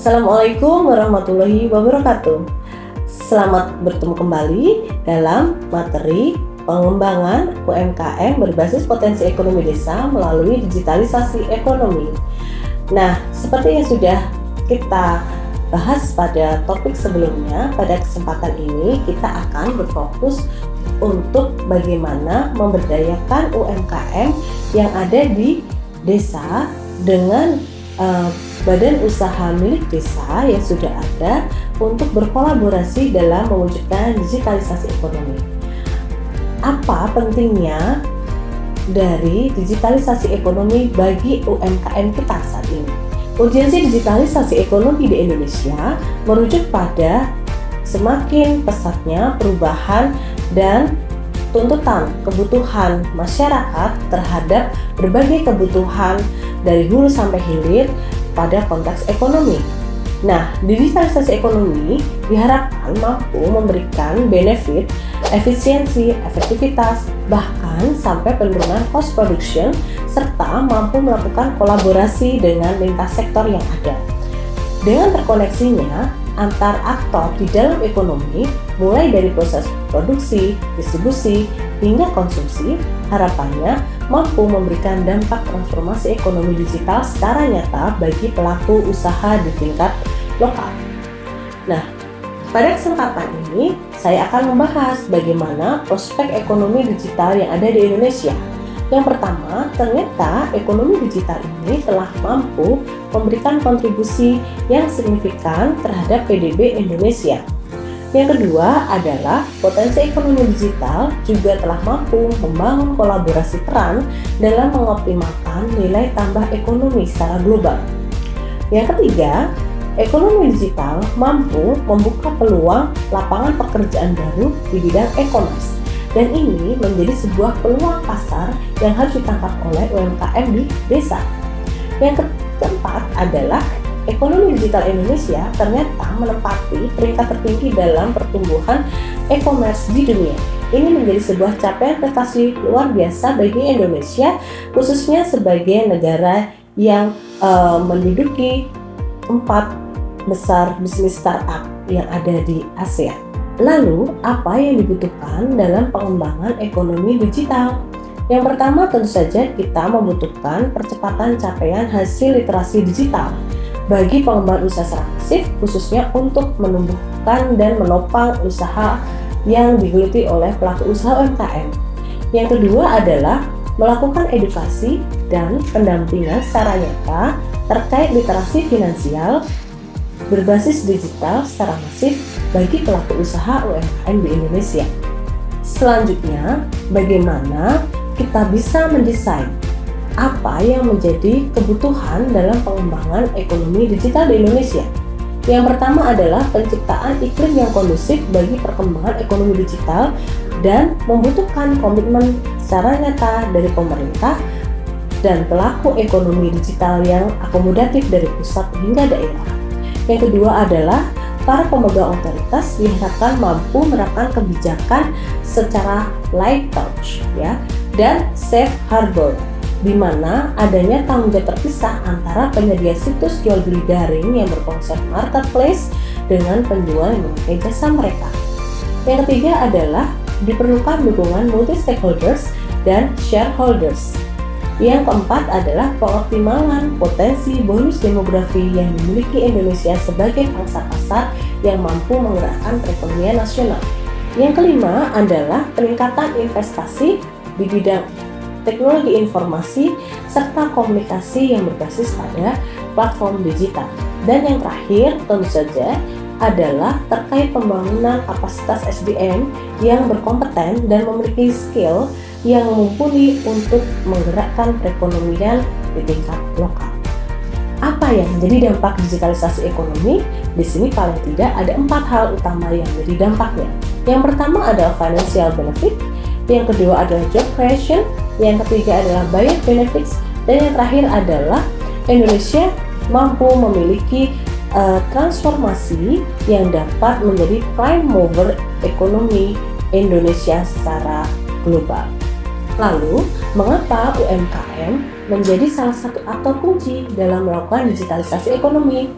Assalamualaikum warahmatullahi wabarakatuh. Selamat bertemu kembali dalam materi pengembangan UMKM berbasis potensi ekonomi desa melalui digitalisasi ekonomi. Nah, seperti yang sudah kita bahas pada topik sebelumnya, pada kesempatan ini kita akan berfokus untuk bagaimana memberdayakan UMKM yang ada di desa dengan badan usaha milik desa yang sudah ada untuk berkolaborasi dalam mewujudkan digitalisasi ekonomi. Apa pentingnya dari digitalisasi ekonomi bagi UMKM kita saat ini? Urgensi digitalisasi ekonomi di Indonesia merujuk pada semakin pesatnya perubahan dan tuntutan kebutuhan masyarakat terhadap berbagai kebutuhan dari hulu sampai hilir pada konteks ekonomi. Nah, digitalisasi ekonomi diharapkan mampu memberikan benefit, efisiensi, efektivitas, bahkan sampai penurunan cost production, serta mampu melakukan kolaborasi dengan lintas sektor yang ada. Dengan terkoneksinya antar aktor di dalam ekonomi, mulai dari proses produksi, distribusi, hingga konsumsi, harapannya mampu memberikan dampak transformasi ekonomi digital secara nyata bagi pelaku usaha di tingkat lokal. Nah, pada kesempatan ini saya akan membahas bagaimana prospek ekonomi digital yang ada di Indonesia. Yang pertama, ternyata ekonomi digital ini telah mampu memberikan kontribusi yang signifikan terhadap PDB Indonesia. Yang kedua adalah potensi ekonomi digital juga telah mampu membangun kolaborasi peran dalam mengoptimalkan nilai tambah ekonomi secara global. Yang ketiga, ekonomi digital mampu membuka peluang lapangan pekerjaan baru di bidang e-commerce. Dan ini menjadi sebuah peluang pasar yang harus ditangkap oleh UMKM di desa. Yang keempat adalah ekonomi digital Indonesia ternyata menempati peringkat tertinggi dalam pertumbuhan e-commerce di dunia. Ini menjadi sebuah capaian prestasi luar biasa bagi Indonesia, khususnya sebagai negara yang menduduki 4 besar bisnis startup yang ada di ASEAN. Lalu, apa yang dibutuhkan dalam pengembangan ekonomi digital? Yang pertama, tentu saja kita membutuhkan percepatan capaian hasil literasi digital bagi pengembangan usaha secara masif, khususnya untuk menumbuhkan dan menopang usaha yang digeluti oleh pelaku usaha UMKM. Yang kedua adalah melakukan edukasi dan pendampingan secara nyata terkait literasi finansial berbasis digital secara masif bagi pelaku usaha UMKM di Indonesia. Selanjutnya, bagaimana kita bisa mendesain apa yang menjadi kebutuhan dalam pengembangan ekonomi digital di Indonesia. Yang pertama adalah penciptaan iklim yang kondusif bagi perkembangan ekonomi digital dan membutuhkan komitmen secara nyata dari pemerintah dan pelaku ekonomi digital yang akomodatif dari pusat hingga daerah. Yang kedua adalah para pemegang otoritas diharapkan mampu menerapkan kebijakan secara light touch, dan safe harbor, di mana adanya tanggung jawab terpisah antara penyedia situs jual beli daring yang berkonsep marketplace dengan penjual yang memakai jasa mereka. Yang ketiga adalah diperlukan dukungan multi stakeholders dan shareholders. Yang keempat adalah pengoptimalan potensi bonus demografi yang dimiliki Indonesia sebagai pangsa pasar yang mampu menggerakkan perekonomian nasional. Yang kelima adalah peningkatan investasi di bidang teknologi informasi serta komunikasi yang berbasis pada platform digital. Dan yang terakhir tentu saja adalah terkait pembangunan kapasitas SDM yang berkompeten dan memiliki skill yang mumpuni untuk menggerakkan perekonomian di tingkat lokal. Apa yang menjadi dampak digitalisasi ekonomi? Di sini paling tidak ada 4 hal utama yang menjadi dampaknya. Yang pertama adalah financial benefit, yang kedua adalah job creation, yang ketiga adalah buyer benefits, dan yang terakhir adalah Indonesia mampu memiliki transformasi yang dapat menjadi prime mover ekonomi Indonesia secara global. Lalu, mengapa UMKM menjadi salah satu aktor kunci dalam melakukan digitalisasi ekonomi?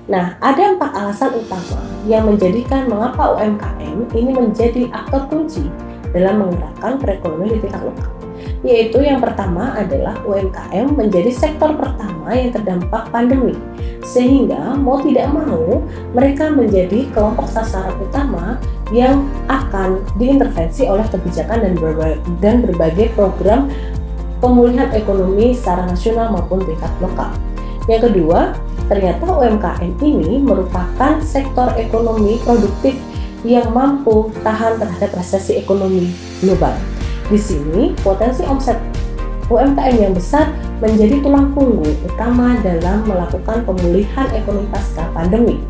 Nah, ada 4 alasan utama yang menjadikan mengapa UMKM ini menjadi aktor kunci dalam menggerakkan perekonomian di tingkat lokal. Yaitu yang pertama adalah UMKM menjadi sektor pertama yang terdampak pandemi, sehingga mau tidak mau mereka menjadi kelompok sasaran utama yang akan diintervensi oleh kebijakan dan berbagai program pemulihan ekonomi secara nasional maupun tingkat lokal. Yang kedua, ternyata UMKM ini merupakan sektor ekonomi produktif yang mampu tahan terhadap resesi ekonomi global. Di sini, potensi omset UMKM yang besar menjadi tulang punggung utama dalam melakukan pemulihan ekonomi pasca pandemi.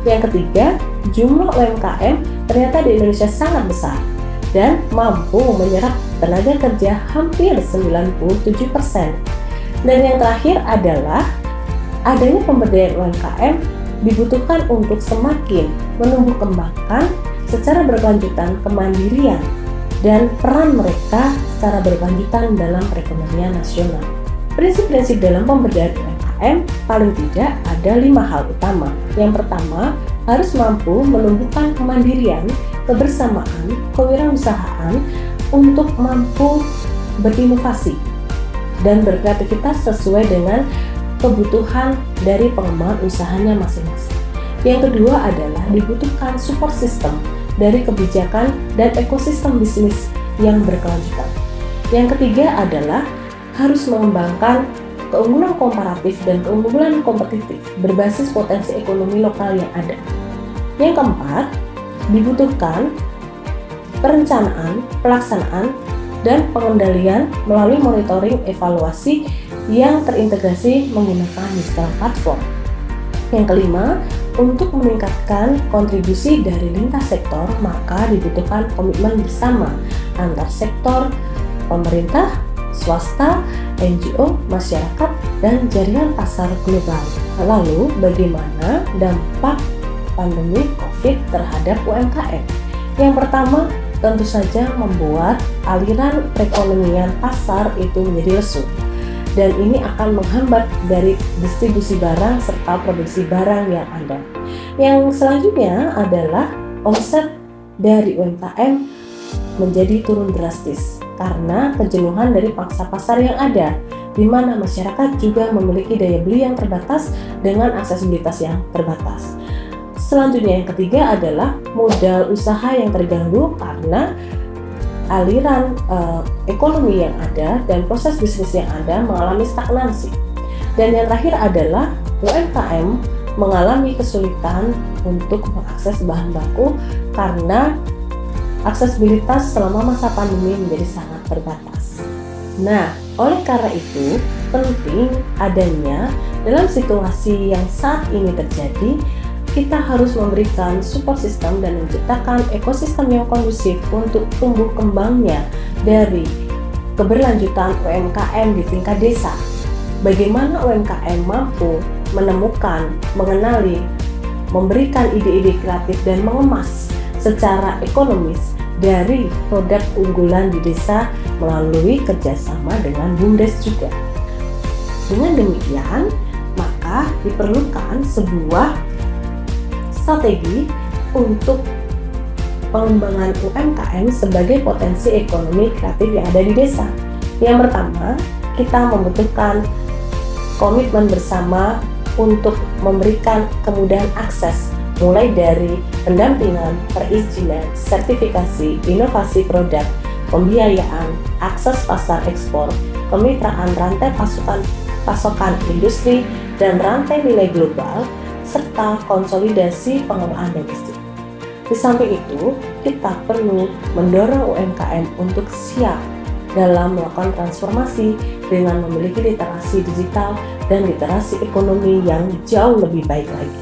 Yang ketiga, jumlah UMKM ternyata di Indonesia sangat besar dan mampu menyerap tenaga kerja hampir 97%. Dan yang terakhir adalah adanya pemberdayaan UMKM dibutuhkan untuk semakin menumbuh kembangkan secara berkelanjutan kemandirian dan peran mereka secara berkelanjutan dalam perekonomian nasional. Prinsip-prinsip dalam pemberdayaan UMKM paling tidak ada 5 hal utama. Yang pertama, harus mampu menumbuhkan kemandirian, kebersamaan, kewirausahaan untuk mampu berinovasi dan berkreativitas sesuai dengan kebutuhan dari pengembangan usahanya masing-masing. Yang kedua adalah dibutuhkan support system dari kebijakan dan ekosistem bisnis yang berkelanjutan. Yang ketiga adalah harus mengembangkan keunggulan komparatif dan keunggulan kompetitif berbasis potensi ekonomi lokal yang ada. Yang keempat, dibutuhkan perencanaan, pelaksanaan, dan pengendalian melalui monitoring evaluasi yang terintegrasi menggunakan digital platform. Yang kelima, untuk meningkatkan kontribusi dari lintas sektor, maka dibutuhkan komitmen bersama antar sektor, pemerintah, swasta, NGO, masyarakat, dan jaringan pasar global. Lalu, bagaimana dampak pandemi COVID terhadap UMKM? Yang pertama, tentu saja membuat aliran perekonomian pasar itu menjadi lesu. Dan ini akan menghambat dari distribusi barang serta produksi barang yang ada. Yang selanjutnya adalah omset dari UMKM menjadi turun drastis karena kejenuhan dari pangsa pasar yang ada, di mana masyarakat juga memiliki daya beli yang terbatas dengan aksesibilitas yang terbatas. Selanjutnya yang ketiga adalah modal usaha yang terganggu karena aliran ekonomi yang ada dan proses bisnis yang ada mengalami stagnasi. Dan yang terakhir adalah UMKM mengalami kesulitan untuk mengakses bahan baku karena aksesibilitas selama masa pandemi menjadi sangat terbatas. Nah, oleh karena itu penting adanya dalam situasi yang saat ini terjadi, kita harus memberikan support system dan menciptakan ekosistem yang kondusif untuk tumbuh kembangnya dari keberlanjutan UMKM di tingkat desa. Bagaimana UMKM mampu menemukan, mengenali, memberikan ide-ide kreatif dan mengemas secara ekonomis dari produk unggulan di desa melalui kerjasama dengan BUMDes juga. Dengan demikian, maka diperlukan sebuah strategi untuk pengembangan UMKM sebagai potensi ekonomi kreatif yang ada di desa. Yang pertama, kita membutuhkan komitmen bersama untuk memberikan kemudahan akses mulai dari pendampingan, perizinan, sertifikasi, inovasi produk, pembiayaan, akses pasar ekspor, kemitraan rantai pasokan industri dan rantai nilai global, serta konsolidasi pengelolaan logistik. Di samping itu, kita perlu mendorong UMKM untuk siap dalam melakukan transformasi dengan memiliki literasi digital dan literasi ekonomi yang jauh lebih baik lagi.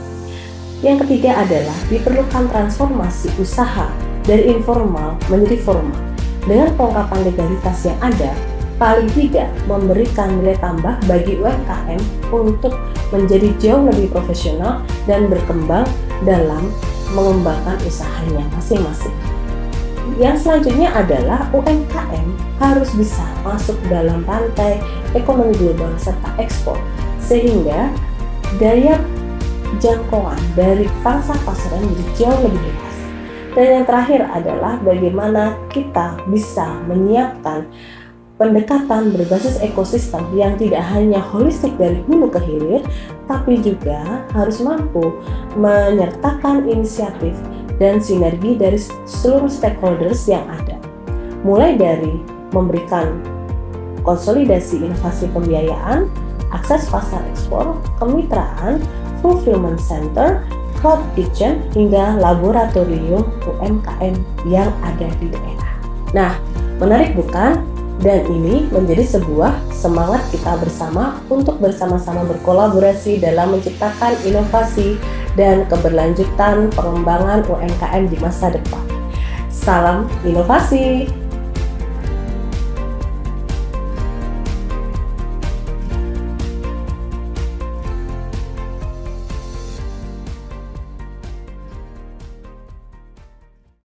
Yang ketiga adalah diperlukan transformasi usaha dari informal menjadi formal. Dengan pengungkapan legalitas yang ada, paling tidak memberikan nilai tambah bagi UMKM untuk menjadi jauh lebih profesional dan berkembang dalam mengembangkan usahanya masing-masing. Yang selanjutnya adalah UMKM harus bisa masuk dalam rantai ekonomi global serta ekspor, sehingga daya jangkauan dari pangsa pasar yang menjadi jauh lebih luas. Dan yang terakhir adalah bagaimana kita bisa menyiapkan pendekatan berbasis ekosistem yang tidak hanya holistik dari hulu ke hilir, tapi juga harus mampu menyertakan inisiatif dan sinergi dari seluruh stakeholders yang ada. Mulai dari memberikan konsolidasi inovasi pembiayaan, akses pasar ekspor, kemitraan, fulfillment center, cloud kitchen, hingga laboratorium UMKM yang ada di daerah. Nah, menarik bukan? Dan ini menjadi sebuah semangat kita bersama untuk bersama-sama berkolaborasi dalam menciptakan inovasi dan keberlanjutan pengembangan UMKM di masa depan. Salam inovasi!